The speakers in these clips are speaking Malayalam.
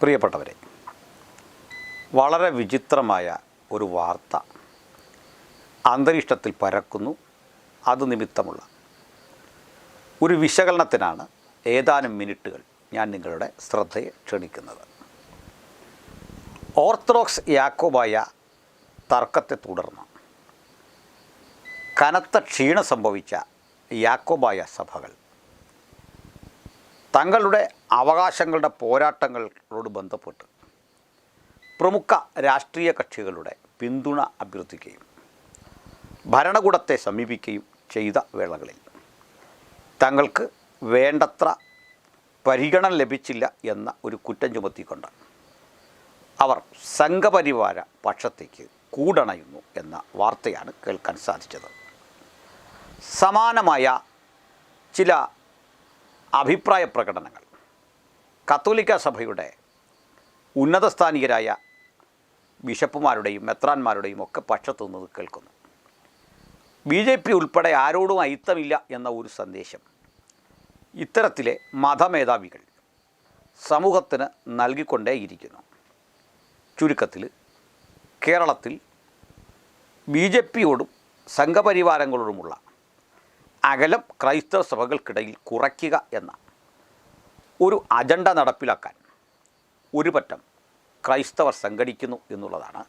പ്രിയപ്പെട്ടവരെ, വളരെ വിചിത്രമായ ഒരു വാർത്ത അന്തരീക്ഷത്തിൽ പരക്കുന്നു. അത് നിമിത്തമുള്ള ഒരു വിശകലനത്തിനാണ് ഏതാനും മിനിറ്റുകൾ ഞാൻ നിങ്ങളുടെ ശ്രദ്ധയെ ക്ഷണിക്കുന്നത്. ഓർത്തഡോക്സ് യാക്കോബായ തർക്കത്തെ തുടർന്ന് കനത്ത ക്ഷീണം സംഭവിച്ച യാക്കോബായ സഭകൾ തങ്ങളുടെ അവകാശങ്ങളുടെ പോരാട്ടങ്ങളോട് ബന്ധപ്പെട്ട് പ്രമുഖ രാഷ്ട്രീയ കക്ഷികളുടെ പിന്തുണ അഭ്യർത്ഥിക്കുകയും ഭരണകൂടത്തെ സമീപിക്കുകയും ചെയ്ത വേളകളിൽ തങ്ങൾക്ക് വേണ്ടത്ര പരിഗണന ലഭിച്ചില്ല എന്ന ഒരു കുറ്റം ചുമത്തിക്കൊണ്ട് അവർ സംഘപരിവാര പക്ഷത്തേക്ക് കൂടണയുന്നു എന്ന വാർത്തയാണ് കേൾക്കാൻ സാധിച്ചത്. സമാനമായ ചില അഭിപ്രായ പ്രകടനങ്ങൾ കത്തോലിക്ക സഭയുടെ ഉന്നതസ്ഥാനീയരായ ബിഷപ്പുമാരുടെയും മെത്രാന്മാരുടെയും ഒക്കെ പക്ഷത്തു നിന്ന് കേൾക്കുന്നു. BJP ഉൾപ്പെടെ ആരോടും അയിത്തമില്ല എന്ന ഒരു സന്ദേശം ഇത്തരത്തിലെ മതമേധാവികൾ സമൂഹത്തിന് നൽകിക്കൊണ്ടേയിരിക്കുന്നു. ചുരുക്കത്തിൽ കേരളത്തിൽ BJPയോടും സംഘപരിവാരങ്ങളോടുമുള്ള അകലം ക്രൈസ്തവ സഭകൾക്കിടയിൽ കുറയ്ക്കുക എന്ന ഒരു അജണ്ട നടപ്പിലാക്കാൻ ഒരു പറ്റം ക്രൈസ്തവർ സംഘടിക്കുന്നു എന്നുള്ളതാണ്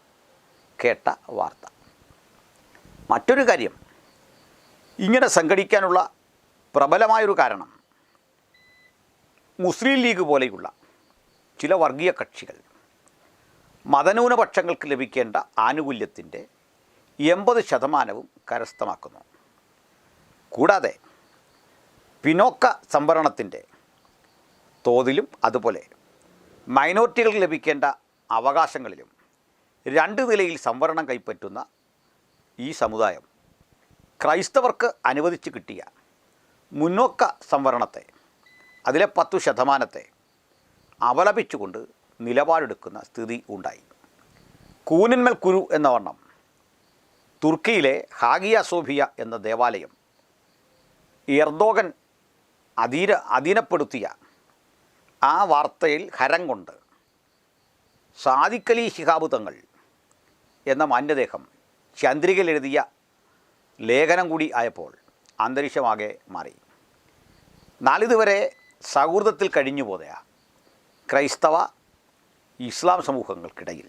കേട്ട വാർത്ത. മറ്റൊരു കാര്യം, ഇങ്ങനെ സംഘടിക്കാനുള്ള പ്രബലമായൊരു കാരണം മുസ്ലിം ലീഗ് പോലെയുള്ള ചില വർഗീയ കക്ഷികൾ മതന്യൂനപക്ഷങ്ങൾക്ക് ലഭിക്കേണ്ട ആനുകൂല്യത്തിൻ്റെ 80% കരസ്ഥമാക്കുന്നു. കൂടാതെ പിന്നോക്ക സംവരണത്തിൻ്റെ തോതിലും അതുപോലെ മൈനോറിറ്റികൾക്ക് ലഭിക്കേണ്ട അവകാശങ്ങളിലും 2 നിലയിൽ സംവരണം കൈപ്പറ്റുന്ന ഈ സമുദായം ക്രൈസ്തവർക്ക് അനുവദിച്ച് കിട്ടിയ മുന്നോക്ക സംവരണത്തെ, അതിലെ 10% അപലപിച്ചുകൊണ്ട് നിലപാടെടുക്കുന്ന സ്ഥിതി ഉണ്ടായി. കൂനിന്മേൽ കുരു എന്ന വണ്ണം തുർക്കിയിലെ ഹാഗിയ സോഫിയ എന്ന ദേവാലയം എർദോഗൻ അധീനപ്പെടുത്തിയ ആ വാർത്തയിൽ ഹരം കൊണ്ട് സാദിഖ് അലി ശിഹാബ് തങ്ങൾ എന്ന മാന്യദേഹം ചന്ദ്രികയിൽ എഴുതിയ ലേഖനം കൂടി ആയപ്പോൾ അന്തരീക്ഷമാകെ മാറി. നാളിതുവരെ സൗഹൃദത്തിൽ കഴിഞ്ഞുപോയ ക്രൈസ്തവ ഇസ്ലാം സമൂഹങ്ങൾക്കിടയിൽ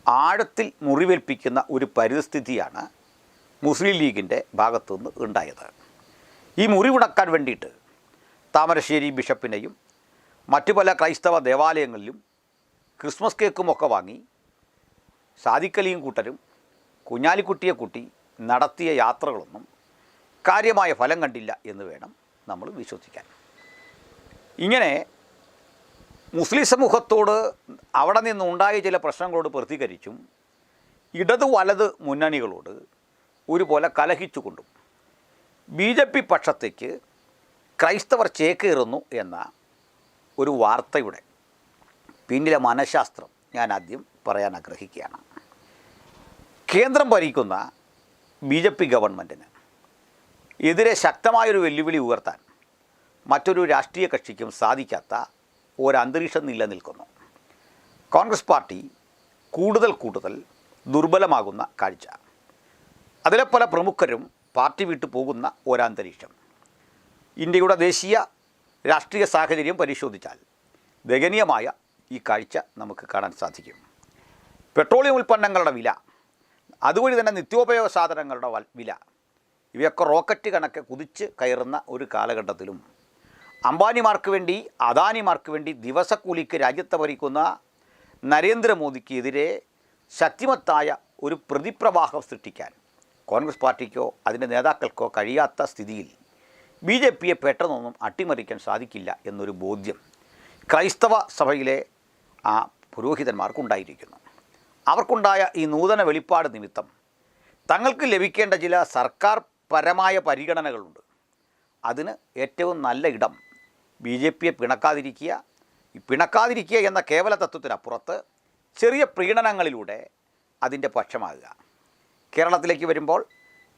ആഴത്തിൽ മുറിവേൽപ്പിക്കുന്ന ഒരു പരിസ്ഥിതിയാണ് മുസ്ലിം ലീഗിൻ്റെ ഭാഗത്തുനിന്ന് ഉണ്ടായത്. ഈ മുറിവുണക്കാൻ വേണ്ടിയിട്ട് താമരശ്ശേരി ബിഷപ്പിനെയും മറ്റു പല ക്രൈസ്തവ ദേവാലയങ്ങളിലും ക്രിസ്മസ് കേക്കുമൊക്കെ വാങ്ങി സാദിഖ് അലിയും കൂട്ടരും കുഞ്ഞാലിക്കുട്ടിയെ കൂട്ടി നടത്തിയ യാത്രകളൊന്നും കാര്യമായ ഫലം കണ്ടില്ല എന്ന് വേണം നമ്മൾ വിശ്വസിക്കാൻ. ഇങ്ങനെ മുസ്ലിം സമൂഹത്തോട് അവിടെ നിന്നുണ്ടായ ചില പ്രശ്നങ്ങളോട് പ്രതികരിച്ചും ഇടതു വലത് മുന്നണികളോട് ഒരുപോലെ കലഹിച്ചുകൊണ്ടും BJP പക്ഷത്തേക്ക് ക്രൈസ്തവർ ചേക്കേറുന്നു എന്ന ഒരു വാർത്തയുടെ പിന്നിലെ മനഃശാസ്ത്രം ഞാൻ ആദ്യം പറയാൻ ആഗ്രഹിക്കുകയാണ്. കേന്ദ്രം ഭരിക്കുന്ന BJP ഗവൺമെൻറ്റിന് എതിരെ ശക്തമായൊരു വെല്ലുവിളി ഉയർത്താൻ മറ്റൊരു രാഷ്ട്രീയ കക്ഷിക്കും സാധിക്കാത്ത ഒരന്തരീക്ഷം നിലനിൽക്കുന്നു. കോൺഗ്രസ് പാർട്ടി കൂടുതൽ ദുർബലമാകുന്ന കാഴ്ച, അതിലെ പല പ്രമുഖരും പാർട്ടി വിട്ടു പോകുന്ന ഒരന്തരീക്ഷം ഇന്ത്യയുടെ ദേശീയ രാഷ്ട്രീയ സാഹചര്യം പരിശോധിച്ചാൽ ദയനീയമായ ഈ കാഴ്ച നമുക്ക് കാണാൻ സാധിക്കും. പെട്രോളിയം ഉൽപ്പന്നങ്ങളുടെ വില, അതുവഴി തന്നെ നിത്യോപയോഗ സാധനങ്ങളുടെ വില, ഇവയൊക്കെ റോക്കറ്റ് കണക്കെ കുതിച്ച് കയറുന്ന ഒരു കാലഘട്ടത്തിലും അംബാനിമാർക്ക് വേണ്ടി, അദാനിമാർക്ക് വേണ്ടി ദിവസക്കൂലിക്ക് രാജ്യത്തെ ഭരിക്കുന്ന നരേന്ദ്രമോദിക്ക് എതിരെ ശക്തിമത്തായ ഒരു പ്രതിപ്രവാഹം സൃഷ്ടിക്കാൻ കോൺഗ്രസ് പാർട്ടിക്കോ അതിൻ്റെ നേതാക്കൾക്കോ കഴിയാത്ത സ്ഥിതിയിൽ BJPയെ പെട്ടെന്നൊന്നും അട്ടിമറിക്കാൻ സാധിക്കില്ല എന്നൊരു ബോധ്യം ക്രൈസ്തവ സഭയിലെ ആ പുരോഹിതന്മാർക്കുണ്ടായിരിക്കുന്നു. അവർക്കുണ്ടായ ഈ നൂതന വെളിപ്പാട് നിമിത്തം തങ്ങൾക്ക് ലഭിക്കേണ്ട ചില സർക്കാർ പരമായ പരിഗണനകളുണ്ട്. അതിന് ഏറ്റവും നല്ല ഇടം BJPയെ പിണക്കാതിരിക്കുക എന്ന കേവല തത്വത്തിനപ്പുറത്ത് ചെറിയ പ്രീണനങ്ങളിലൂടെ അതിൻ്റെ പക്ഷമാകുക. കേരളത്തിലേക്ക് വരുമ്പോൾ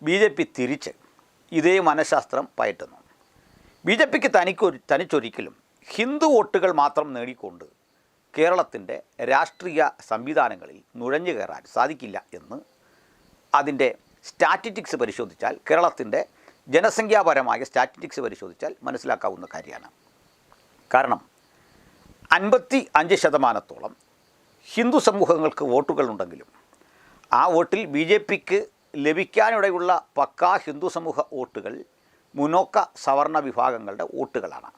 BJP തിരിച്ച് ഇതേ മനഃശാസ്ത്രം പയറ്റുന്നു. BJPക്ക് തനിച്ചൊരിക്കലും ഹിന്ദു വോട്ടുകൾ മാത്രം നേടിക്കൊണ്ട് കേരളത്തിൻ്റെ രാഷ്ട്രീയ സംവിധാനങ്ങളിൽ നുഴഞ്ഞു കയറാൻ സാധിക്കില്ല എന്ന് അതിൻ്റെ സ്റ്റാറ്റിസ്റ്റിക്സ് പരിശോധിച്ചാൽ, കേരളത്തിൻ്റെ ജനസംഖ്യാപരമായ സ്റ്റാറ്റിസ്റ്റിക്സ് പരിശോധിച്ചാൽ മനസ്സിലാക്കാവുന്ന കാര്യമാണ്. കാരണം 55% ഹിന്ദു സമൂഹങ്ങൾക്ക് വോട്ടുകളുണ്ടെങ്കിലും ആ വോട്ടിൽ BJPക്ക് ലഭിക്കാനിടയുള്ള പക്കാ ഹിന്ദു സമൂഹ വോട്ടുകൾ മുന്നോക്ക സവർണ വിഭാഗങ്ങളുടെ വോട്ടുകളാണ്.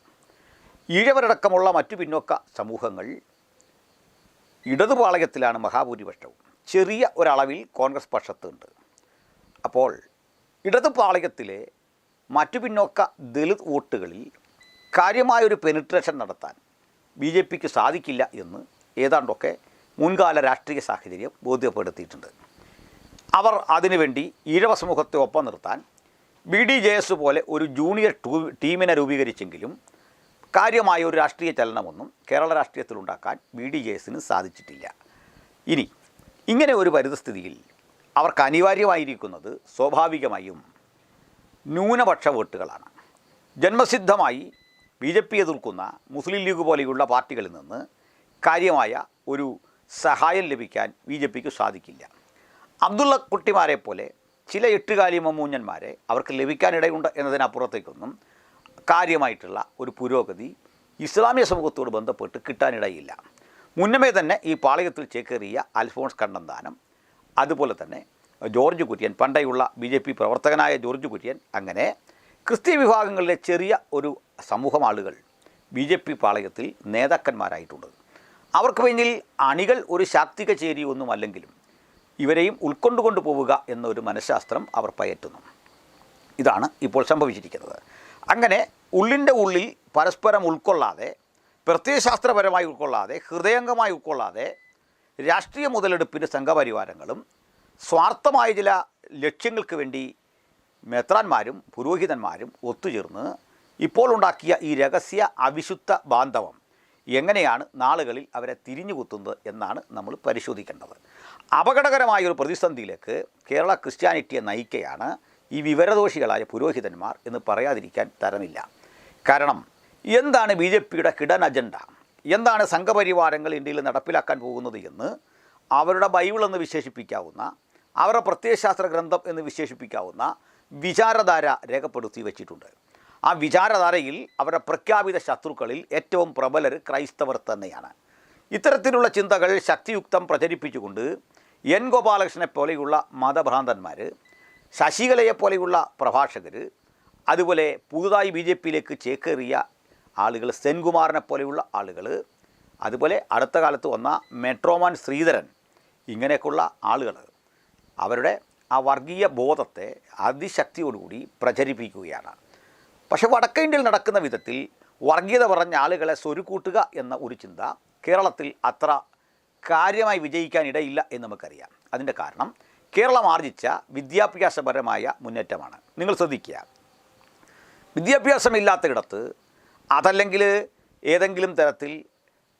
ഈഴവരടക്കമുള്ള മറ്റു പിന്നോക്ക സമൂഹങ്ങൾ ഇടതുപാളയത്തിലാണ് മഹാഭൂരിപക്ഷവും. ചെറിയ ഒരളവിൽ കോൺഗ്രസ് പക്ഷത്തുണ്ട്. അപ്പോൾ ഇടതുപാളയത്തിലെ മറ്റു പിന്നോക്ക ദളിത് വോട്ടുകളിൽ കാര്യമായൊരു പെനിട്രേഷൻ നടത്താൻ BJPക്ക് സാധിക്കില്ല എന്ന് ഏതാണ്ടൊക്കെ മുൻകാല രാഷ്ട്രീയ സാഹചര്യം ബോധ്യപ്പെടുത്തിയിട്ടുണ്ട്. അവർ അതിനുവേണ്ടി ഈഴവ സമൂഹത്തെ ഒപ്പം നിർത്താൻ BDJS പോലെ ഒരു ജൂനിയർ ടീമിനെ രൂപീകരിച്ചെങ്കിലും കാര്യമായ ഒരു രാഷ്ട്രീയ ചലനമൊന്നും കേരള രാഷ്ട്രീയത്തിലുണ്ടാക്കാൻ BDJSന് സാധിച്ചിട്ടില്ല. ഇനി ഇങ്ങനെ ഒരു പരിതസ്ഥിതിയിൽ അവർക്ക് അനിവാര്യമായിരിക്കുന്നത് സ്വാഭാവികമായും ന്യൂനപക്ഷ വോട്ടുകളാണ്. ജന്മസിദ്ധമായി BJP എതിർക്കുന്ന മുസ്ലിം ലീഗ് പോലെയുള്ള പാർട്ടികളിൽ നിന്ന് കാര്യമായ ഒരു സഹായം ലഭിക്കാൻ BJPക്ക് സാധിക്കില്ല. അബ്ദുള്ള കുട്ടിമാരെ പോലെ ചില എട്ടുകാലി മമ്മൂഞ്ഞന്മാരെ അവർക്ക് ലഭിക്കാനിടയുണ്ട് എന്നതിനപ്പുറത്തേക്കൊന്നും കാര്യമായിട്ടുള്ള ഒരു പുരോഗതി ഇസ്ലാമിക സമൂഹത്തോട് ബന്ധപ്പെട്ട് കിട്ടാനിടയില്ല. മുന്നമേ തന്നെ ഈ പാളയത്തിൽ ചേക്കേറിയ അൽഫോൺസ് കണ്ണന്താനം, അതുപോലെ തന്നെ ജോർജ് കുര്യൻ, പണ്ടേയുള്ള BJP പ്രവർത്തകനായ ജോർജ് കുര്യൻ, അങ്ങനെ ക്രിസ്ത്യൻ വിഭാഗങ്ങളിലെ ചെറിയ ഒരു സമൂഹം ആളുകൾ BJP പാളയത്തിൽ നേതാക്കന്മാരായിട്ടുണ്ട്. അവർക്ക് പിന്നിൽ അണികൾ ഒരു ശാക്തിക ചേരിയൊന്നുമല്ലെങ്കിലും ഇവരെയും ഉൾക്കൊണ്ടുകൊണ്ട് പോവുക എന്നൊരു മനഃശാസ്ത്രം അവർ പയറ്റുന്നു. ഇതാണ് ഇപ്പോൾ സംഭവിച്ചിരിക്കുന്നത്. അങ്ങനെ ഉള്ളിൻ്റെ ഉള്ളിൽ പരസ്പരം ഉൾക്കൊള്ളാതെ, പ്രത്യയശാസ്ത്രപരമായി ഉൾക്കൊള്ളാതെ, ഹൃദയംഗമായി ഉൾക്കൊള്ളാതെ, രാഷ്ട്രീയ മുതലെടുപ്പിന് സംഘപരിവാരങ്ങളും സ്വാർത്ഥമായ ചില ലക്ഷ്യങ്ങൾക്ക് വേണ്ടി മെത്രാന്മാരും പുരോഹിതന്മാരും ഒത്തുചേർന്ന് ഇപ്പോൾ ഉണ്ടാക്കിയ ഈ രഹസ്യ അവിശുദ്ധ ബാന്ധവം എങ്ങനെയാണ് നാളുകളിൽ അവരെ തിരിഞ്ഞു കുത്തുന്നത് എന്നാണ് നമ്മൾ പരിശോധിക്കേണ്ടത്. അപകടകരമായൊരു പ്രതിസന്ധിയിലേക്ക് കേരള ക്രിസ്ത്യാനിറ്റിയെ നയിക്കുകയാണ് ഈ വിവരദോഷികളായ പുരോഹിതന്മാർ എന്ന് പറയാതിരിക്കാൻ തരമില്ല. കാരണം എന്താണ് BJPയുടെ ഹിഡൻ അജണ്ട, എന്താണ് സംഘപരിവാരങ്ങൾ ഇന്ത്യയിൽ നടപ്പിലാക്കാൻ പോകുന്നത് എന്ന് അവരുടെ ബൈബിൾ എന്ന് വിശേഷിപ്പിക്കാവുന്ന, അവരുടെ പ്രത്യയശാസ്ത്ര ഗ്രന്ഥം എന്ന് വിശേഷിപ്പിക്കാവുന്ന വിചാരധാര രേഖപ്പെടുത്തി വച്ചിട്ടുണ്ട്. ആ വിചാരധാരയിൽ അവരുടെ പ്രഖ്യാപിത ശത്രുക്കളിൽ ഏറ്റവും പ്രബലർ ക്രൈസ്തവർ തന്നെയാണ്. ഇത്തരത്തിലുള്ള ചിന്തകൾ ശക്തിയുക്തം പ്രചരിപ്പിച്ചുകൊണ്ട് N ഗോപാലകൃഷ്ണനെ പോലെയുള്ള മതഭ്രാന്തന്മാർ, ശശികലയെ പോലെയുള്ള പ്രഭാഷകർ, അതുപോലെ പുതുതായി BJPയിലേക്ക് ചേക്കേറിയ ആളുകൾ, സെൻകുമാറിനെ പോലെയുള്ള ആളുകൾ, അതുപോലെ അടുത്ത കാലത്ത് വന്ന മെട്രോമാൻ ശ്രീധരൻ, ഇങ്ങനെയൊക്കെയുള്ള ആളുകൾ അവരുടെ ആ വർഗീയ ബോധത്തെ അതിശക്തിയോടുകൂടി പ്രചരിപ്പിക്കുകയാണ്. പക്ഷേ വടക്കേ ഇന്ത്യയിൽ നടക്കുന്ന വിധത്തിൽ വർഗീയത പറഞ്ഞ ആളുകളെ സ്വരുക്കൂട്ടുക എന്ന ഒരു ചിന്ത കേരളത്തിൽ അത്ര കാര്യമായി വിജയിക്കാനിടയില്ല എന്ന് നമുക്കറിയാം. അതിൻ്റെ കാരണം കേരളം ആർജിച്ച വിദ്യാഭ്യാസപരമായ മുന്നേറ്റമാണ്. നിങ്ങൾ ശ്രദ്ധിക്കുക, വിദ്യാഭ്യാസമില്ലാത്തയിടത്ത്, അതല്ലെങ്കിൽ ഏതെങ്കിലും തരത്തിൽ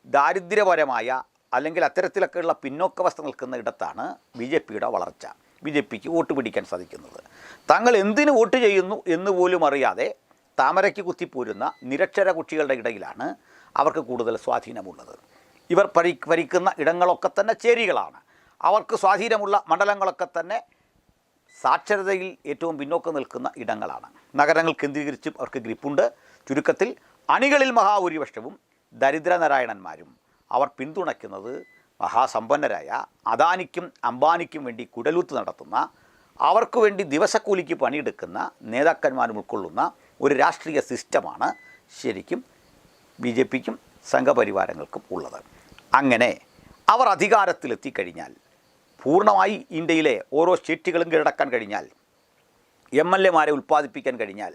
ദാരിദ്ര്യപരമായ അല്ലെങ്കിൽ അത്തരത്തിലൊക്കെയുള്ള പിന്നോക്കാവസ്ഥ നിൽക്കുന്ന ഇടത്താണ് BJPയുടെ വളർച്ച, BJPക്ക് വോട്ട് പിടിക്കാൻ സാധിക്കുന്നത്. തങ്ങൾ എന്തിനു വോട്ട് ചെയ്യുന്നു എന്ന് പോലും അറിയാതെ താമരയ്ക്ക് കുത്തിപ്പോരുന്ന നിരക്ഷര കുട്ടികളുടെ ഇടയിലാണ് അവർക്ക് കൂടുതൽ സ്വാധീനമുള്ളത്. ഇവർ ഭരിക്കുന്ന ഇടങ്ങളൊക്കെ തന്നെ ചേരികളാണ്. അവർക്ക് സ്വാധീനമുള്ള മണ്ഡലങ്ങളൊക്കെ തന്നെ സാക്ഷരതയിൽ ഏറ്റവും പിന്നോക്കം നിൽക്കുന്ന ഇടങ്ങളാണ്. നഗരങ്ങൾ കേന്ദ്രീകരിച്ചും അവർക്ക് ഗ്രിപ്പുണ്ട്. ചുരുക്കത്തിൽ അണികളിൽ മഹാഭൂരിപക്ഷവും ദരിദ്രനാരായണന്മാരും. അവർ പിന്തുണയ്ക്കുന്നത് മഹാസമ്പന്നരായ അദാനിക്കും അംബാനിക്കും വേണ്ടി കുടലൂത്ത് നടത്തുന്ന, അവർക്ക് വേണ്ടി ദിവസക്കൂലിക്ക് പണിയെടുക്കുന്ന നേതാക്കന്മാരും ഉൾക്കൊള്ളുന്ന ഒരു രാഷ്ട്രീയ സിസ്റ്റമാണ് ശരിക്കും BJPക്കും സംഘപരിവാരങ്ങൾക്കും ഉള്ളത്. അങ്ങനെ അവർ അധികാരത്തിലെത്തിക്കഴിഞ്ഞാൽ, പൂർണ്ണമായി ഇന്ത്യയിലെ ഓരോ സ്റ്റേറ്റുകളും കീഴടക്കാൻ കഴിഞ്ഞാൽ, MLAമാരെ ഉൽപ്പാദിപ്പിക്കാൻ കഴിഞ്ഞാൽ,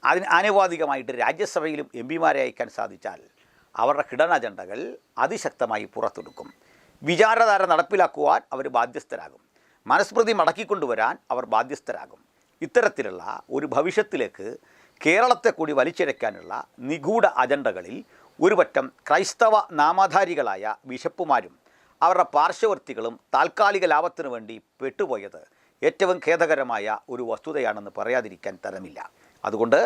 അതിന് ആനുപാതികമായിട്ട് രാജ്യസഭയിലും MP മാരെ അയക്കാൻ സാധിച്ചാൽ അവരുടെ ഹിഡൻ അജണ്ടകൾ അതിശക്തമായി പുറത്തെടുക്കും. വിചാരധാര നടപ്പിലാക്കുവാൻ അവർ ബാധ്യസ്ഥരാകും. മനസ്മൃതി മടക്കിക്കൊണ്ടുവരാൻ അവർ ബാധ്യസ്ഥരാകും. ഇത്തരത്തിലുള്ള ഒരു ഭവിഷ്യത്തിലേക്ക് കേരളത്തെ കൂടി വലിച്ചിഴയ്ക്കാനുള്ള നിഗൂഢ അജണ്ടകളിൽ ഒരു പറ്റം ക്രൈസ്തവ നാമധാരികളായ ബിഷപ്പുമാരും അവരുടെ പാർശ്വവർത്തികളും താൽക്കാലിക ലാഭത്തിനു വേണ്ടി പെട്ടുപോയത് ഏറ്റവും ഖേദകരമായ ഒരു വസ്തുതയാണെന്ന് പറയാതിരിക്കാൻ തരമില്ല. അതുകൊണ്ട്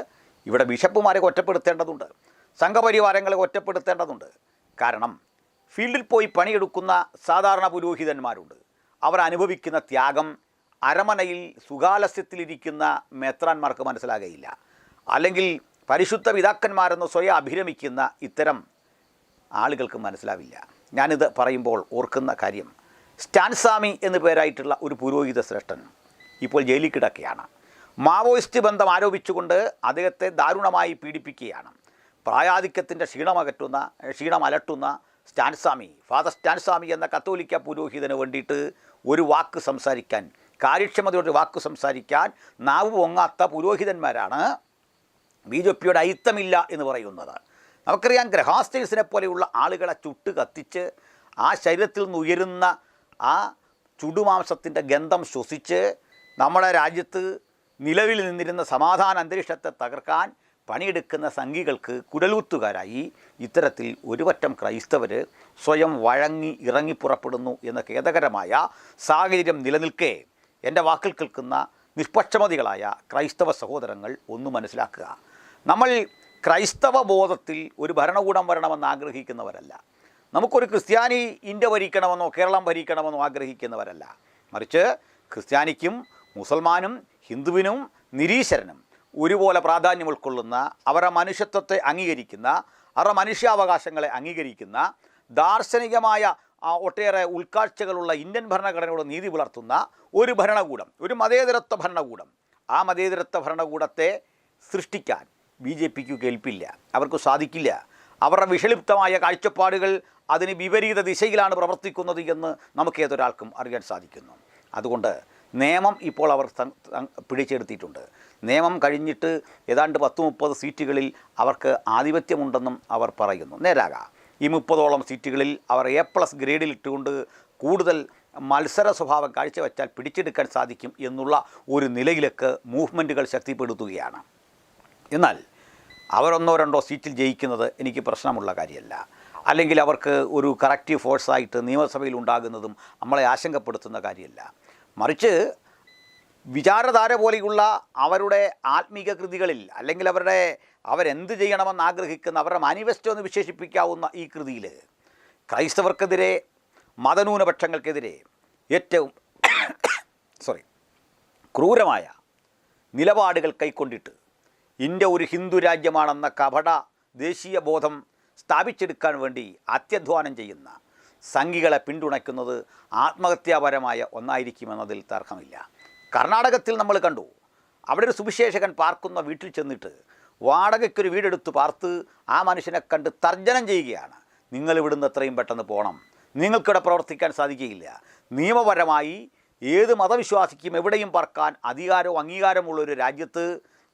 ഇവിടെ ബിഷപ്പുമാരെ ഒറ്റപ്പെടുത്തേണ്ടതുണ്ട്, സംഘപരിവാരങ്ങളെ ഒറ്റപ്പെടുത്തേണ്ടതുണ്ട്. കാരണം ഫീൽഡിൽ പോയി പണിയെടുക്കുന്ന സാധാരണ പുരോഹിതന്മാരുണ്ട്. അവർ അനുഭവിക്കുന്ന ത്യാഗം അരമനയിൽ സുഖാലസ്യത്തിലിരിക്കുന്ന മെത്രാന്മാർക്ക് മനസ്സിലാകുകയില്ല. അല്ലെങ്കിൽ പരിശുദ്ധ പിതാക്കന്മാരെന്ന് സ്വയം അഭിരമിക്കുന്ന ഇത്തരം ആളുകൾക്ക് മനസ്സിലാവില്ല. ഞാനിത് പറയുമ്പോൾ ഓർക്കുന്ന കാര്യം, സ്റ്റാൻസ്വാമി എന്നു പേരായിട്ടുള്ള ഒരു പുരോഹിത ശ്രേഷ്ഠൻ ഇപ്പോൾ ജയിലിൽ കിടക്കുകയാണ്. മാവോയിസ്റ്റ് ബന്ധം ആരോപിച്ചുകൊണ്ട് അദ്ദേഹത്തെ ദാരുണമായി പീഡിപ്പിക്കുകയാണ്. പ്രായാധിക്യത്തിൻ്റെ ക്ഷീണമലട്ടുന്ന സ്റ്റാൻസ്വാമി, ഫാദർ സ്റ്റാൻസ്വാമി എന്ന കത്തോലിക്ക പുരോഹിതന് വേണ്ടിയിട്ട് ഒരു വാക്ക് സംസാരിക്കാൻ, കാര്യക്ഷമതയോടെ വാക്ക് സംസാരിക്കാൻ നാവ് പൊങ്ങാത്ത പുരോഹിതന്മാരാണ് BJPയുടെ അയിത്തമില്ല എന്ന് പറയുന്നത്. നമുക്കറിയാം, ഗ്രഹാസ്റ്റേഴ്സിനെ പോലെയുള്ള ആളുകളെ ചുട്ട് കത്തിച്ച് ആ ശരീരത്തിൽ നിന്ന് ഉയരുന്ന ആ ചുടുമാംസത്തിൻ്റെ ഗന്ധം ശ്വസിച്ച് നമ്മുടെ രാജ്യത്ത് നിലവിൽ നിന്നിരുന്ന സമാധാന അന്തരീക്ഷത്തെ തകർക്കാൻ പണിയെടുക്കുന്ന സംഘികൾക്ക് കുടലൂത്തുകാരായി ഇത്തരത്തിൽ ഒരുപറ്റം ക്രൈസ്തവർ സ്വയം വഴങ്ങി ഇറങ്ങിപ്പുറപ്പെടുന്നു എന്ന ഖേദകരമായ സാഹചര്യം നിലനിൽക്കെ എൻ്റെ വാക്കിൽ കേൾക്കുന്ന നിഷ്പക്ഷമതികളായ ക്രൈസ്തവ സഹോദരങ്ങൾ ഒന്ന് മനസ്സിലാക്കുക. നമ്മൾ ക്രൈസ്തവ ബോധത്തിൽ ഒരു ഭരണകൂടം വരണമെന്ന് ആഗ്രഹിക്കുന്നവരല്ല. നമുക്കൊരു ക്രിസ്ത്യാനി ഇന്ത്യ ഭരിക്കണമെന്നോ കേരളം ഭരിക്കണമെന്നോ ആഗ്രഹിക്കുന്നവരല്ല. മറിച്ച് ക്രിസ്ത്യാനിക്കും മുസൽമാനും ഹിന്ദുവിനും നിരീശ്വരനും ഒരുപോലെ പ്രാധാന്യം ഉൾക്കൊള്ളുന്ന, അവരുടെ മനുഷ്യത്വത്തെ അംഗീകരിക്കുന്ന, അവരുടെ മനുഷ്യാവകാശങ്ങളെ അംഗീകരിക്കുന്ന, ദാർശനികമായ ഒട്ടേറെ ഉൾക്കാഴ്ചകളുള്ള ഇന്ത്യൻ ഭരണഘടനയോട് നീതി പുലർത്തുന്ന ഒരു ഭരണകൂടം, ഒരു മതേതരത്വ ഭരണകൂടം. ആ മതേതരത്വ ഭരണകൂടത്തെ സൃഷ്ടിക്കാൻ BJPക്ക് കേൾപ്പില്ല, അവർക്ക് സാധിക്കില്ല. അവരുടെ വിഷലിപ്തമായ കാഴ്ചപ്പാടുകൾ അതിന് വിപരീത ദിശയിലാണ് പ്രവർത്തിക്കുന്നത് എന്ന് നമുക്ക് ഏതൊരാൾക്കും അറിയാൻ സാധിക്കുന്നു. അതുകൊണ്ട് നിയമം ഇപ്പോൾ അവർ പിടിച്ചെടുത്തിട്ടുണ്ട്. നിയമം കഴിഞ്ഞിട്ട് ഏതാണ്ട് 10-30 സീറ്റുകളിൽ അവർക്ക് ആധിപത്യമുണ്ടെന്നും അവർ പറയുന്നു. നേരാകാം, ഈ 30ഓളം സീറ്റുകളിൽ അവർ A+ ഗ്രേഡിൽ ഇട്ടുകൊണ്ട് കൂടുതൽ മത്സര സ്വഭാവം കാഴ്ചവെച്ചാൽ പിടിച്ചെടുക്കാൻ സാധിക്കും എന്നുള്ള ഒരു നിലയിലേക്ക് മൂവ്മെൻറ്റുകൾ ശക്തിപ്പെടുത്തുകയാണ്. എന്നാൽ അവരൊന്നോ രണ്ടോ സീറ്റിൽ ജയിക്കുന്നത് എനിക്ക് പ്രശ്നമുള്ള കാര്യമല്ല. അല്ലെങ്കിൽ അവർക്ക് ഒരു കറക്റ്റീവ് ഫോഴ്സായിട്ട് നിയമസഭയിൽ ഉണ്ടാകുന്നതും നമ്മളെ ആശങ്കപ്പെടുത്തുന്ന കാര്യമല്ല. മറിച്ച് വിചാരധാര പോലെയുള്ള അവരുടെ ആത്മീക കൃതികളിൽ, അല്ലെങ്കിൽ അവരെന്ത് ചെയ്യണമെന്ന് ആഗ്രഹിക്കുന്ന അവരുടെ മാനിഫെസ്റ്റോ എന്ന് വിശേഷിപ്പിക്കാവുന്ന ഈ കൃതിയിൽ ക്രൈസ്തവർക്കെതിരെ, മതന്യൂനപക്ഷങ്ങൾക്കെതിരെ ഏറ്റവും ക്രൂരമായ നിലപാടുകൾ കൈക്കൊണ്ടിട്ട് ഇന്ത്യ ഒരു ഹിന്ദു രാജ്യമാണെന്ന കപട ദേശീയ ബോധം സ്ഥാപിച്ചെടുക്കാൻ വേണ്ടി അത്യധ്വാനം ചെയ്യുന്ന സംഘികളെ പിന്തുണയ്ക്കുന്നത് ആത്മഹത്യാപരമായ ഒന്നായിരിക്കുമെന്നതിൽ തർക്കമില്ല. കർണാടകത്തിൽ നമ്മൾ കണ്ടു, അവിടെ ഒരു സുവിശേഷകൻ പാർക്കുന്ന വീട്ടിൽ ചെന്നിട്ട് വാടകയ്ക്കൊരു വീടെടുത്ത് പാർത്ത് ആ മനുഷ്യനെ കണ്ട് തർജ്ജനം ചെയ്യുകയാണ്. നിങ്ങൾ ഇവിടുന്ന് എത്രയും പെട്ടെന്ന് പോകണം, നിങ്ങൾക്കിവിടെ പ്രവർത്തിക്കാൻ സാധിക്കുകയില്ല. നിയമപരമായി ഏത് മതവിശ്വാസിക്കും എവിടെയും പാർക്കാൻ അധികാരവും അംഗീകാരമുള്ളൊരു രാജ്യത്ത്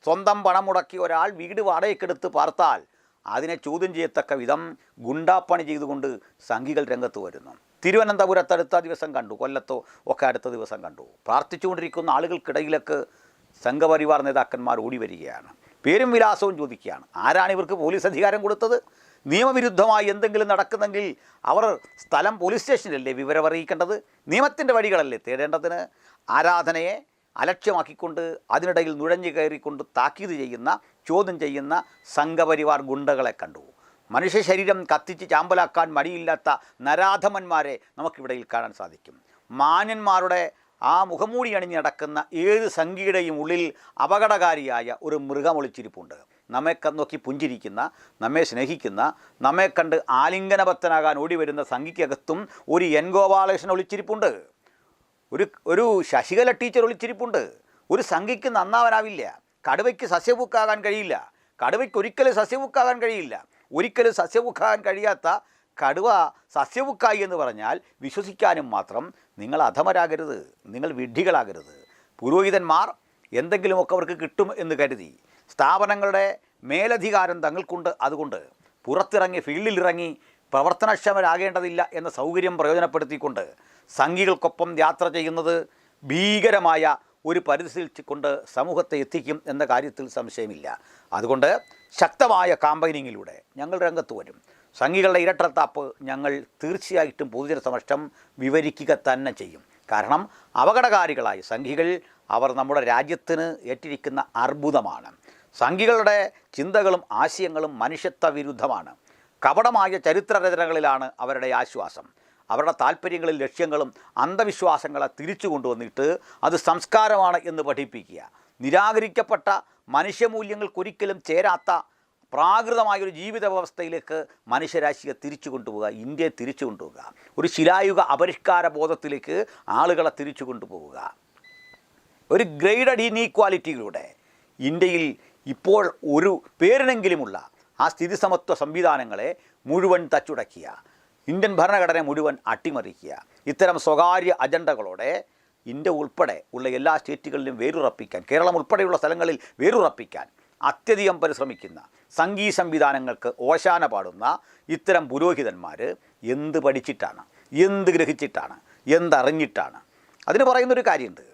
സ്വന്തം പണം മുടക്കി ഒരാൾ വീട് വാടകയ്ക്കെടുത്ത് പാർത്താൽ അതിനെ ചോദ്യം ചെയ്യത്തക്ക വിധം ഗുണ്ടാപ്പണി ചെയ്തുകൊണ്ട് സംഘികൾ രംഗത്ത് വരുന്നു. തിരുവനന്തപുരത്ത് അടുത്ത ദിവസം കണ്ടു, കൊല്ലത്തോ ഒക്കെ അടുത്ത ദിവസം കണ്ടു. പ്രാർത്ഥിച്ചുകൊണ്ടിരിക്കുന്ന ആളുകൾക്കിടയിലേക്ക് സംഘപരിവാർ നേതാക്കന്മാർ ഓടി വരികയാണ്, പേരും വിലാസവും ചോദിക്കുകയാണ്. ആരാണ് ഇവർക്ക് പോലീസ് അധികാരം കൊടുത്തത്? നിയമവിരുദ്ധമായി എന്തെങ്കിലും നടക്കുന്നെങ്കിൽ അവർ സ്ഥലം പോലീസ് സ്റ്റേഷനിലല്ലേ വിവരം അറിയിക്കേണ്ടത്? നിയമത്തിൻ്റെ വഴികളല്ലേ തേടേണ്ടതിന്? ആരാധനയെ അലക്ഷ്യമാക്കിക്കൊണ്ട് അതിനിടയിൽ നുഴഞ്ഞു കയറിക്കൊണ്ട് താക്കീത് ചെയ്യുന്ന, ചോദ്യം ചെയ്യുന്ന സംഘപരിവാർ ഗുണ്ടകളെ കണ്ടു. മനുഷ്യ ശരീരം കത്തിച്ച് ചാമ്പലാക്കാൻ മടിയില്ലാത്ത നരാധമന്മാരെ നമുക്കിവിടയിൽ കാണാൻ സാധിക്കും. മാന്യന്മാരുടെ ആ മുഖമൂടി അണിഞ്ഞ് നടക്കുന്ന ഏത് സംഘിയുടെയും ഉള്ളിൽ അപകടകാരിയായ ഒരു മൃഗം ഒളിച്ചിരിപ്പുണ്ട്. നമ്മെ നോക്കി പുഞ്ചിരിക്കുന്ന, നമ്മെ സ്നേഹിക്കുന്ന, നമ്മെ കണ്ട് ആലിംഗനബദ്ധനാകാൻ ഓടി വരുന്ന സംഘിക്കകത്തും ഒരു എൻ ഗോപാലകൃഷ്ണൻ ഒളിച്ചിരിപ്പുണ്ട്, ഒരു ശശികല ടീച്ചർ ഒളിച്ചിരിപ്പുണ്ട്. ഒരു സംഘിക്ക് നന്നാവാനാവില്ല. കടുവയ്ക്ക് സസ്യഭുക്കാകാൻ കഴിയില്ല. കടുവയ്ക്ക് ഒരിക്കലും സസ്യഭുക്കാകാൻ കഴിയില്ല. ഒരിക്കലും സസ്യഭുക്കാകാൻ കഴിയാത്ത കടുവ സസ്യഭുക്കായി എന്ന് പറഞ്ഞാൽ വിശ്വസിക്കാനും മാത്രം നിങ്ങൾ അധമരാകരുത്, നിങ്ങൾ വിഡ്ഢികളാകരുത്. പുരോഹിതന്മാർ എന്തെങ്കിലുമൊക്കെ അവർക്ക് കിട്ടും എന്ന് കരുതി സ്ഥാപനങ്ങളുടെ മേലധികാരം തങ്ങൾക്കുണ്ട്. അതുകൊണ്ട് പുറത്തിറങ്ങി ഫീൽഡിലിറങ്ങി പ്രവർത്തനക്ഷമരാകേണ്ടതില്ല എന്ന സൗകര്യം പ്രയോജനപ്പെടുത്തിക്കൊണ്ട് സംഘികൾക്കൊപ്പം യാത്ര ചെയ്യുന്നത് ഭീകരമായ ഒരു പരിസ്ഥിതിയിൽ കൊണ്ട് സമൂഹത്തെ എത്തിക്കും എന്ന കാര്യത്തിൽ സംശയമില്ല. അതുകൊണ്ട് ശക്തമായ കാമ്പയിനിങ്ങിലൂടെ ഞങ്ങൾ രംഗത്ത് വരും. സംഘികളുടെ ഇരട്ടത്താപ്പ് ഞങ്ങൾ തീർച്ചയായിട്ടും പൊതുജന സമക്ഷം വിവരിക്കുക തന്നെ ചെയ്യും. കാരണം അപകടകാരികളായ സംഘികൾ അവർ നമ്മുടെ രാജ്യത്തിന് ഏറ്റിരിക്കുന്ന അർബുദമാണ്. സംഘികളുടെ ചിന്തകളും ആശയങ്ങളും മനുഷ്യത്വ വിരുദ്ധമാണ്. കപടമായ ചരിത്രരചനകളിലാണ് അവരുടെ ആശ്വാസം. അവരുടെ താല്പര്യങ്ങളിൽ ലക്ഷ്യങ്ങളും അന്ധവിശ്വാസങ്ങളെ തിരിച്ചു കൊണ്ടുവന്നിട്ട് അത് സംസ്കാരമാണ് എന്ന് പഠിപ്പിക്കുക. നിരാകരിക്കപ്പെട്ട മനുഷ്യമൂല്യങ്ങൾക്കൊരിക്കലും ചേരാത്ത പ്രാകൃതമായൊരു ജീവിത വ്യവസ്ഥയിലേക്ക് മനുഷ്യരാശിയെ തിരിച്ചു കൊണ്ടുപോവുക, ഇന്ത്യയെ തിരിച്ചു കൊണ്ടുപോവുക, ഒരു ശിലായുഗ അപരിഷ്കാര ബോധത്തിലേക്ക് ആളുകളെ തിരിച്ചു കൊണ്ടുപോവുക. ഒരു ഗ്രേഡഡ് ഇനീക്വാലിറ്റിയിലൂടെ ഇന്ത്യയിൽ ഇപ്പോൾ ഒരു പേരിനെങ്കിലുമുള്ള ആ സ്ഥിതിസമത്വ സംവിധാനങ്ങളെ മുഴുവൻ തച്ചുടക്കുക, ഇന്ത്യൻ ഭരണഘടന മുഴുവൻ അട്ടിമറിക്കുക. ഇത്തരം സ്വകാര്യ അജണ്ടകളോടെ ഇന്ത്യ ഉൾപ്പെടെ ഉള്ള എല്ലാ സ്റ്റേറ്റുകളിലും വേരുറപ്പിക്കാൻ, കേരളം ഉൾപ്പെടെയുള്ള സ്ഥലങ്ങളിൽ വേരുറപ്പിക്കാൻ അത്യധികം പരിശ്രമിക്കുന്ന സംഘീയ സംവിധാനങ്ങൾക്ക് ഓശാന പാടുന്ന ഇത്തരം പുരോഹിതന്മാർ എന്ത് പഠിച്ചിട്ടാണ്, എന്ത് ഗ്രഹിച്ചിട്ടാണ്, എന്തറിഞ്ഞിട്ടാണ്? അതിന് പറയുന്നൊരു കാര്യമുണ്ട്.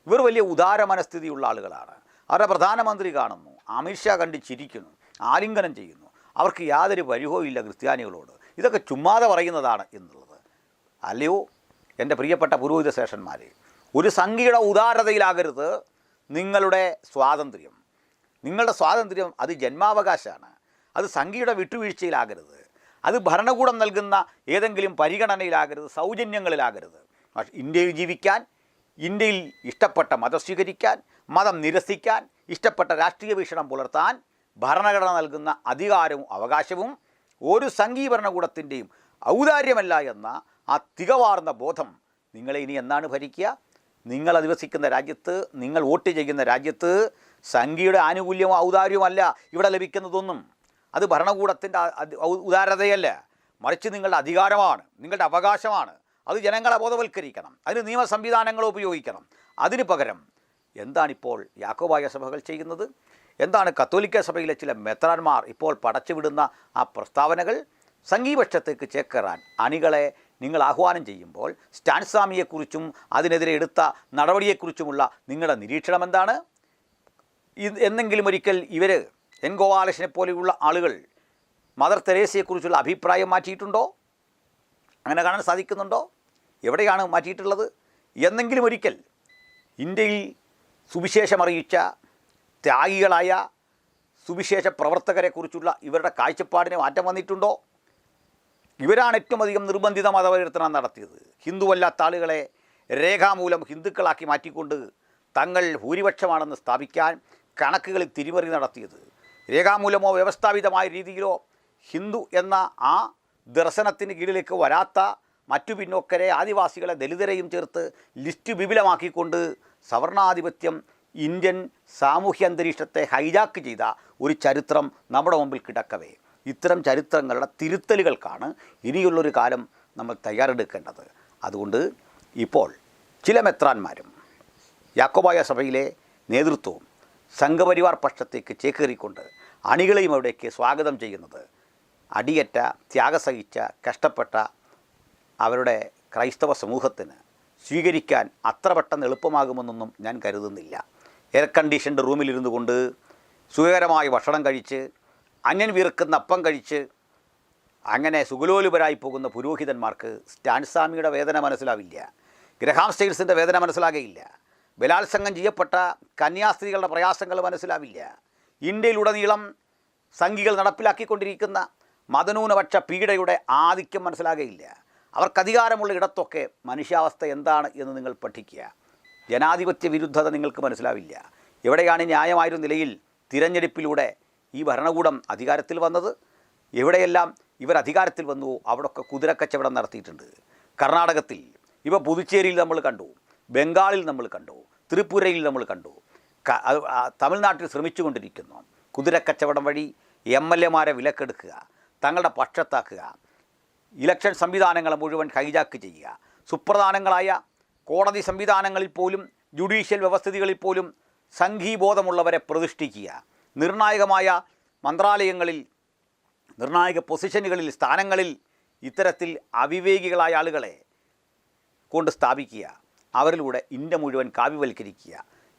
ഇവർ വലിയ ഉദാര മനസ്ഥിതിയുള്ള ആളുകളാണ്. അവരുടെ പ്രധാനമന്ത്രി കാണുന്നു, അമിത്ഷാ കണ്ട് ചിരിക്കുന്നു, ആലിംഗനം ചെയ്യുന്നു. അവർക്ക് യാതൊരു പരിഭവവും ഇല്ല ക്രിസ്ത്യാനികളോട്. ഇതൊക്കെ ചുമ്മാതെ പറയുന്നതാണ് എന്നുള്ളത്. അല്ലയോ എൻ്റെ പ്രിയപ്പെട്ട പുരോഹിത ശ്രേഷ്ഠന്മാർ, ഒരു സംഘിയുടെ ഉദാരതയിലാകരുത് നിങ്ങളുടെ സ്വാതന്ത്ര്യം. നിങ്ങളുടെ സ്വാതന്ത്ര്യം അത് ജന്മാവകാശമാണ്. അത് സംഘിയുടെ വിട്ടുവീഴ്ചയിലാകരുത്. അത് ഭരണകൂടം നൽകുന്ന ഏതെങ്കിലും പരിഗണനയിലാകരുത്, സൗജന്യങ്ങളിലാകരുത്. പക്ഷേ ഇന്ത്യയിൽ ജീവിക്കാൻ, ഇന്ത്യയിൽ ഇഷ്ടപ്പെട്ട മതം സ്വീകരിക്കാൻ, മതം നിരസിക്കാൻ, ഇഷ്ടപ്പെട്ട രാഷ്ട്രീയ വീക്ഷണം പുലർത്താൻ ഭരണഘടന നൽകുന്ന അധികാരവും അവകാശവും ഒരു സംഘീയ ഭരണകൂടത്തിൻ്റെയും ഔദാര്യമല്ല എന്ന ആ തികവാർന്ന ബോധം നിങ്ങളെ ഇനി എന്നാണ് ഭരിക്കുക? നിങ്ങൾ അധിവസിക്കുന്ന രാജ്യത്ത്, നിങ്ങൾ വോട്ട് ചെയ്യുന്ന രാജ്യത്ത് സംഘിയുടെ ആനുകൂല്യമോ ഔദാര്യമോ അല്ല ഇവിടെ ലഭിക്കുന്നതൊന്നും. അത് ഭരണകൂടത്തിൻ്റെ ഉദാരതയല്ല, മറിച്ച് നിങ്ങളുടെ അധികാരമാണ്, നിങ്ങളുടെ അവകാശമാണ്. അത് ജനങ്ങളെ ബോധവൽക്കരിക്കണം, അതിന് നിയമ സംവിധാനങ്ങൾ ഉപയോഗിക്കണം. അതിന് പകരം എന്താണിപ്പോൾ യാക്കോബായ സഭകൾ ചെയ്യുന്നത്? എന്താണ് കത്തോലിക്ക സഭയിലെ ചില മെത്രാന്മാർ ഇപ്പോൾ പടച്ചുവിടുന്ന ആ പ്രസ്താവനകൾ? സംഘീപക്ഷത്തേക്ക് ചേക്കേറാൻ അണികളെ നിങ്ങൾ ആഹ്വാനം ചെയ്യുമ്പോൾ സ്റ്റാൻസ്വാമിയെക്കുറിച്ചും അതിനെതിരെ എടുത്ത നടപടിയെക്കുറിച്ചുമുള്ള നിങ്ങളുടെ നിരീക്ഷണം എന്താണ്? എന്നെങ്കിലും ഒരിക്കൽ ഇവർ എൻ ഗോപാലകൃഷ്ണനെ പോലെയുള്ള ആളുകൾ മദർ തെരേസയെക്കുറിച്ചുള്ള അഭിപ്രായം മാറ്റിയിട്ടുണ്ടോ? അങ്ങനെ കാണാൻ സാധിക്കുന്നുണ്ടോ? എവിടെയാണ് മാറ്റിയിട്ടുള്ളത്? എന്നെങ്കിലും ഒരിക്കൽ ഇന്ത്യയിൽ സുവിശേഷമറിയിച്ച ത്യാഗികളായ സുവിശേഷ പ്രവർത്തകരെക്കുറിച്ചുള്ള ഇവരുടെ കാഴ്ചപ്പാടിന് മാറ്റം വന്നിട്ടുണ്ടോ? ഇവരാണ് ഏറ്റവും അധികം നിർബന്ധിത മതപരിവർത്തനം നടത്തിയത്. ഹിന്ദുവല്ലാത്ത ആളുകളെ രേഖാമൂലം ഹിന്ദുക്കളാക്കി മാറ്റിക്കൊണ്ട് തങ്ങൾ ഭൂരിപക്ഷമാണെന്ന് സ്ഥാപിക്കാൻ കണക്കുകളിൽ തിരിമറി നടത്തിയത്. രേഖാമൂലമോ വ്യവസ്ഥാപിതമായ രീതിയിലോ ഹിന്ദു എന്ന ആ ദർശനത്തിന് കീഴിലേക്ക് വരാത്ത മറ്റു പിന്നോക്കരെ, ആദിവാസികളെ, ദലിതരെയും ചേർത്ത് ലിസ്റ്റ് വിപുലമാക്കിക്കൊണ്ട് സവർണാധിപത്യം ഇന്ത്യൻ സാമൂഹ്യ അന്തരീക്ഷത്തെ ഹൈജാക്ക് ചെയ്ത ഒരു ചരിത്രം നമ്മുടെ മുമ്പിൽ കിടക്കവേ ഇത്തരം ചരിത്രങ്ങളുടെ തിരുത്തലുകൾക്കാണ് ഇനിയുള്ളൊരു കാലം നമ്മൾ തയ്യാറെടുക്കേണ്ടത്. അതുകൊണ്ട് ഇപ്പോൾ ചില മെത്രാന്മാരും യാക്കോബായ സഭയിലെ നേതൃത്വവും സംഘപരിവാർ പക്ഷത്തേക്ക് ചേക്കേറിക്കൊണ്ട് അണികളെയും അവിടേക്ക് സ്വാഗതം ചെയ്യുന്നത് അടിയറ്റ, ത്യാഗസഹിച്ച, കഷ്ടപ്പെട്ട അവരുടെ ക്രൈസ്തവ സമൂഹത്തിന് സ്വീകരിക്കാൻ അത്ര പെട്ടെന്ന് എളുപ്പമാകുമെന്നൊന്നും ഞാൻ കരുതുന്നില്ല. എയർ കണ്ടീഷൻഡ് റൂമിലിരുന്നു കൊണ്ട് സുഖകരമായ ഭക്ഷണം കഴിച്ച്, അന്യൻ വീർക്കുന്ന അപ്പം കഴിച്ച് അങ്ങനെ സുഖലോലുപരായി പോകുന്ന പുരോഹിതന്മാർക്ക് സ്റ്റാൻസ്വാമിയുടെ വേദന മനസ്സിലാവില്ല, ഗ്രഹാം സ്റ്റെയിൻസിൻ്റെ വേദന മനസ്സിലാകയില്ല, ബലാത്സംഗം ചെയ്യപ്പെട്ട കന്യാസ്ത്രീകളുടെ പ്രയാസങ്ങൾ മനസ്സിലാവില്ല, ഇന്ത്യയിലുടനീളം സംഘികൾ നടപ്പിലാക്കിക്കൊണ്ടിരിക്കുന്ന മതന്യൂനപക്ഷ പീഡയുടെ ആധിക്യം മനസ്സിലാകയില്ല. അവർക്ക് അധികാരമുള്ള ഇടത്തൊക്കെ മനുഷ്യാവസ്ഥ എന്താണ് എന്ന് നിങ്ങൾ പഠിക്കുക. ജനാധിപത്യ വിരുദ്ധത നിങ്ങൾക്ക് മനസ്സിലാവില്ല. എവിടെയാണ് ന്യായമായൊരു നിലയിൽ തിരഞ്ഞെടുപ്പിലൂടെ ഈ ഭരണകൂടം അധികാരത്തിൽ വന്നത്? എവിടെയെല്ലാം ഇവർ അധികാരത്തിൽ വന്നുവോ അവിടെയൊക്കെ കുതിരക്കച്ചവടം നടത്തിയിട്ടുണ്ട്. കർണാടകത്തിൽ, ഇപ്പോൾ പുതുച്ചേരിയിൽ നമ്മൾ കണ്ടു, ബംഗാളിൽ നമ്മൾ കണ്ടു, ത്രിപുരയിൽ നമ്മൾ കണ്ടു, തമിഴ്നാട്ടിൽ ശ്രമിച്ചുകൊണ്ടിരിക്കുന്നു. കുതിരക്കച്ചവടം വഴി MLA-മാരെ വിലക്കെടുക്കുക, തങ്ങളുടെ പക്ഷത്താക്കുക, ഇലക്ഷൻ സംവിധാനങ്ങളെ മുഴുവൻ ഹൈജാക്ക് ചെയ്യുക, സുപ്രധാനങ്ങളായ കോടതി സംവിധാനങ്ങളിൽ പോലും, ജുഡീഷ്യൽ വ്യവസ്ഥിതികളിൽ പോലും സംഘീബോധമുള്ളവരെ പ്രതിഷ്ഠിക്കുക, നിർണായകമായ മന്ത്രാലയങ്ങളിൽ, നിർണായക പൊസിഷനുകളിൽ, സ്ഥാനങ്ങളിൽ ഇത്തരത്തിൽ അവിവേകികളായ ആളുകളെ കൊണ്ട് സ്ഥാപിക്കുക, അവരിലൂടെ ഇന്ത്യ മുഴുവൻ കാവ്യവൽക്കരിക്കുക.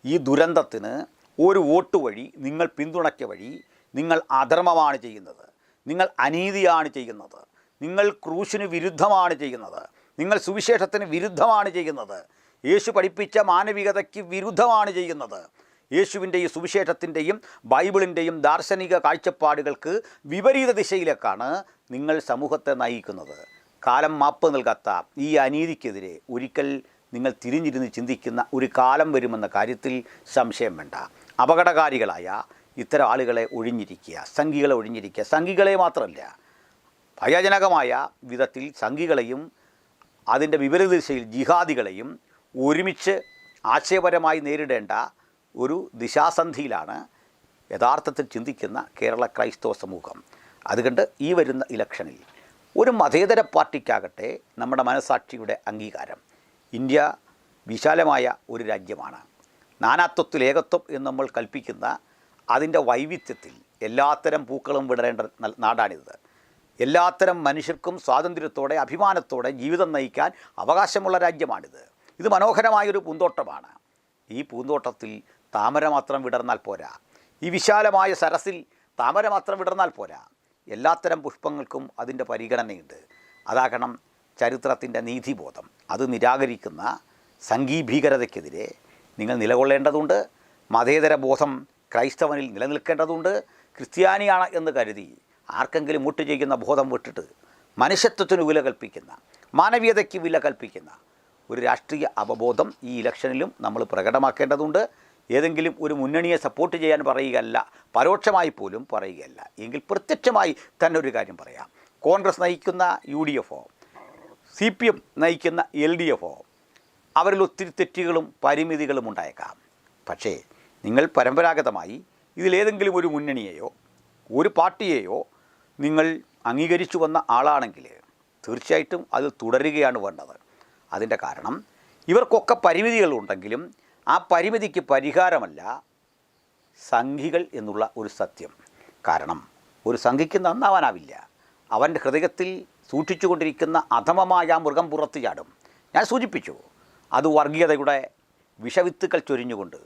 ഈ ദുരന്തത്തിന് ഒരു വോട്ട് വഴി, നിങ്ങൾ പിന്തുണയ്ക്ക വഴി നിങ്ങൾ അധർമ്മമാണ് ചെയ്യുന്നത്, നിങ്ങൾ അനീതിയാണ് ചെയ്യുന്നത്, നിങ്ങൾ ക്രൂശിന് വിരുദ്ധമാണ് ചെയ്യുന്നത്, നിങ്ങൾ സുവിശേഷത്തിന് വിരുദ്ധമാണ് ചെയ്യുന്നത്, യേശു പഠിപ്പിച്ച മാനവികതയ്ക്ക് വിരുദ്ധമാണ് ചെയ്യുന്നത് യേശുവിൻ്റെയും സുവിശേഷത്തിൻ്റെയും ബൈബിളിൻ്റെയും ദാർശനിക കാഴ്ചപ്പാടുകൾക്ക് വിപരീത ദിശയിലേക്കാണ് നിങ്ങൾ സമൂഹത്തെ നയിക്കുന്നത്. കാലം മാപ്പ് നൽകാത്ത ഈ അനീതിക്കെതിരെ ഒരിക്കൽ നിങ്ങൾ തിരിഞ്ഞിരുന്ന് ചിന്തിക്കുന്ന ഒരു കാലം വരുമെന്ന കാര്യത്തിൽ സംശയം വേണ്ട. അപകടകാരികളായ ഇത്തരം ആളുകളെ ഒഴിഞ്ഞിരിക്കുക, സംഘികളെ ഒഴിഞ്ഞിരിക്കുക. സംഘികളെ മാത്രമല്ല, ഭയജനകമായ വിധത്തിൽ സംഘികളെയും അതിൻ്റെ വിപരീത ദിശയിൽ ജിഹാദികളെയും ഒരുമിച്ച് ആശയപരമായി നേരിടേണ്ട ഒരു ദിശാസന്ധിയിലാണ് യഥാർത്ഥത്തിൽ ചിന്തിക്കുന്ന കേരള ക്രൈസ്തവ സമൂഹം. അതുകൊണ്ട് ഈ വരുന്ന ഇലക്ഷനിൽ ഒരു മതേതര പാർട്ടിക്കാകട്ടെ നമ്മുടെ മനസാക്ഷിയുടെ അംഗീകാരം. ഇന്ത്യ വിശാലമായ ഒരു രാജ്യമാണ്. നാനാത്വത്തിൽ ഏകത്വം എന്ന് നമ്മൾ കൽപ്പിക്കുന്ന അതിൻ്റെ വൈവിധ്യത്തിൽ എല്ലാത്തരം പൂക്കളും വിടരേണ്ട നാടാണിത്. എല്ലാത്തരം മനുഷ്യർക്കും സ്വാതന്ത്ര്യത്തോടെ അഭിമാനത്തോടെ ജീവിതം നയിക്കാൻ അവകാശമുള്ള രാജ്യമാണിത്. ഇത് മനോഹരമായൊരു പൂന്തോട്ടമാണ്. ഈ പൂന്തോട്ടത്തിൽ താമര മാത്രം വിടർന്നാൽ പോരാ. ഈ വിശാലമായ സരസിൽ താമര മാത്രം വിടർന്നാൽ പോരാ. എല്ലാത്തരം പുഷ്പങ്ങൾക്കും അതിൻ്റെ പരിഗണനയുണ്ട്. അതാകണം ചരിത്രത്തിൻ്റെ നീതിബോധം. അത് നിരാകരിക്കുന്ന സംഘീഭീകരതയ്ക്കെതിരെ നിങ്ങൾ നിലകൊള്ളേണ്ടതുണ്ട്. മതേതര ബോധം ക്രൈസ്തവനിൽ നിലനിൽക്കേണ്ടതുണ്ട്. ക്രിസ്ത്യാനിയാണ് എന്ന് കരുതി ആർക്കെങ്കിലും വോട്ട് ചെയ്യുന്ന ബോധം വിട്ടിട്ട് മനുഷ്യത്വത്തിന് വില കൽപ്പിക്കുന്ന, മാനവീയതയ്ക്ക് വില കൽപ്പിക്കുന്ന ഒരു രാഷ്ട്രീയ അവബോധം ഈ ഇലക്ഷനിലും നമ്മൾ പ്രകടമാക്കേണ്ടതുണ്ട്. ഏതെങ്കിലും ഒരു മുന്നണിയെ സപ്പോർട്ട് ചെയ്യാൻ പറയുകയല്ല, പരോക്ഷമായി പോലും പറയുകയല്ല, എങ്കിൽ പ്രത്യക്ഷമായി തന്നെ ഒരു കാര്യം പറയാം. കോൺഗ്രസ് നയിക്കുന്ന UDF, CPM നയിക്കുന്ന LDF, അവരിൽ ഒത്തിരി തെറ്റുകളും പരിമിതികളും ഉണ്ടായേക്കാം. പക്ഷേ നിങ്ങൾ പരമ്പരാഗതമായി ഇതിലേതെങ്കിലും ഒരു മുന്നണിയെയോ ഒരു പാർട്ടിയെയോ നിങ്ങൾ അംഗീകരിച്ചു വന്ന ആളാണെങ്കിൽ തീർച്ചയായിട്ടും അത് തുടരുകയാണ് വേണ്ടത്. അതിൻ്റെ കാരണം ഇവർക്കൊക്കെ പരിമിതികളുണ്ടെങ്കിലും ആ പരിമിതിക്ക് പരിഹാരമല്ല സംഘികൾ എന്നുള്ള ഒരു സത്യം. കാരണം ഒരു സംഘിക്ക് നന്നാവാനാവില്ല. അവൻ്റെ ഹൃദയത്തിൽ സൂക്ഷിച്ചുകൊണ്ടിരിക്കുന്ന അധമമായ മൃഗം പുറത്തു ചാടും. ഞാൻ സൂചിപ്പിച്ചു, അത് വർഗീയതയുടെ വിഷവിത്തുക്കൾ ചൊരിഞ്ഞുകൊണ്ട്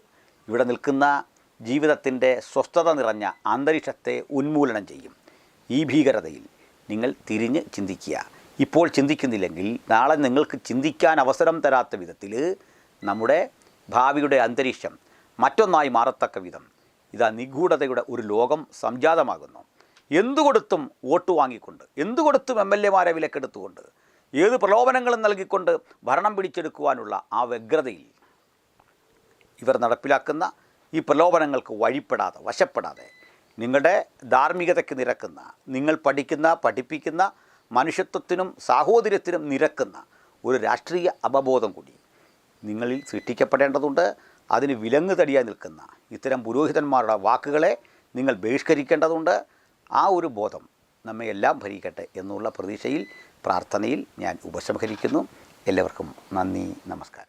ഇവിടെ നിൽക്കുന്ന ജീവിതത്തിൻ്റെ സ്വസ്ഥത നിറഞ്ഞ അന്തരീക്ഷത്തെ ഉന്മൂലനം ചെയ്യും. ഈ ഭീകരതയിൽ നിങ്ങൾ തിരിഞ്ഞ് ചിന്തിക്കുക. ഇപ്പോൾ ചിന്തിക്കുന്നില്ലെങ്കിൽ നാളെ നിങ്ങൾക്ക് ചിന്തിക്കാൻ അവസരം തരാത്ത വിധത്തിൽ നമ്മുടെ ഭാവിയുടെ അന്തരീക്ഷം മറ്റൊന്നായി മാറത്തക്ക വിധം ഇതാ നിഗൂഢതയുടെ ഒരു ലോകം സംജാതമാകുന്നു. എന്തുകൊടുത്തും വോട്ട് വാങ്ങിക്കൊണ്ട്, എന്തുകൊടുത്തും MLA-മാരെ വിലക്കെടുത്തുകൊണ്ട്, ഏത് പ്രലോഭനങ്ങളും നൽകിക്കൊണ്ട് ഭരണം പിടിച്ചെടുക്കുവാനുള്ള ആ വ്യഗ്രതയിൽ ഇവർ നടപ്പിലാക്കുന്ന ഈ പ്രലോഭനങ്ങൾക്ക് വഴിപ്പെടാതെ, വശപ്പെടാതെ നിങ്ങളുടെ ധാർമ്മികതയ്ക്ക് നിരക്കുന്ന, നിങ്ങൾ പഠിപ്പിക്കുന്ന മനുഷ്യത്വത്തിനും സാഹോദര്യത്തിനും നിരക്കുന്ന ഒരു രാഷ്ട്രീയ അവബോധം കൂടി നിങ്ങളിൽ സൃഷ്ടിക്കപ്പെടേണ്ടതുണ്ട്. അതിന് വിലങ്ങ് തടിയായി നിൽക്കുന്ന ഇത്തരം പുരോഹിതന്മാരുടെ വാക്കുകളെ നിങ്ങൾ ബഹിഷ്കരിക്കേണ്ടതുണ്ട്. ആ ഒരു ബോധം നമ്മെ എല്ലാം ഭരിക്കട്ടെ എന്നുള്ള പ്രതീക്ഷയിൽ, പ്രാർത്ഥനയിൽ ഞാൻ ഉപസംഹരിക്കുന്നു. എല്ലാവർക്കും നന്ദി, നമസ്കാരം.